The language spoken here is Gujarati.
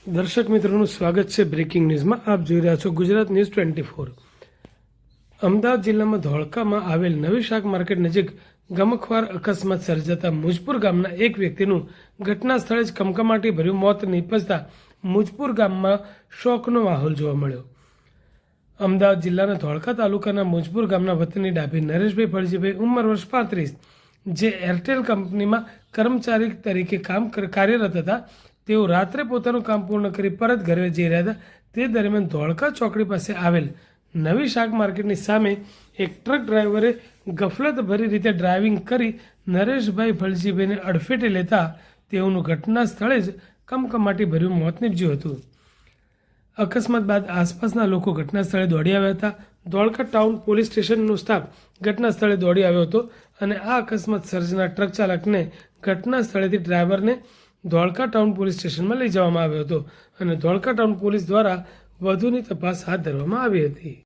દર્શક મિત્રોનું સ્વાગત છે બ્રેકિંગ ન્યૂઝમાં। આપ જોઈ રહ્યા છો ગુજરાત ન્યૂઝ 24। અમદાવાદ જિલ્લામાં ધોળકામાં આવેલ નવી શાક માર્કેટ નજીક ગમખ્વાર અકસ્માત સર્જાતા મુજપુર ગામના એક વ્યક્તિનું ઘટના સ્થળે જ કમકમાટી ભર્યું મોત નીપજતા મુજપુર ગામમાં શોકનો માહોલ જોવા મળ્યો। અમદાવાદ જિલ્લાના ધોળકા તાલુકાના મુજપુર ગામના વતની ડાભી નરેશભાઈ ફળજીભાઈ ઉંમર વર્ષ 35, જે એરટેલ કંપનીમાં કર્મચારી તરીકે કાર્યરત હતા। તેઓ રાત્રે પોતાનું કામ પૂર્ણ કરી પરત ઘરે જઈ રહ્યા હતા। તે દરમિયાન ધોળકા ચોકડી પાસે આવેલ નવી શાક માર્કેટની સામે એક ટ્રક ડ્રાઈવરે ગફલતભરી રીતે ડ્રાઇવિંગ કરી નરેશભાઈ ફળજીભાઈને અડફેટે લેતા તેઓનું ઘટના સ્થળે જ કમકમાટી ભર્યું મોત નીપજ્યું હતું। અકસ્માત બાદ આસપાસના લોકો ઘટના સ્થળે દોડી આવ્યા હતા। ધોળકા ટાઉન પોલીસ સ્ટેશનનો સ્ટાફ ઘટના સ્થળે દોડી આવ્યો હતો અને આ અકસ્માત સર્જનાર ટ્રક ચાલકને ઘટના સ્થળેથી ડ્રાઈવરને ધોળકા ટાઉન પોલીસ સ્ટેશનમાં લઈ જવામાં આવ્યો હતો અને ધોળકા ટાઉન પોલીસ દ્વારા વધુની તપાસ હાથ ધરવામાં આવી હતી।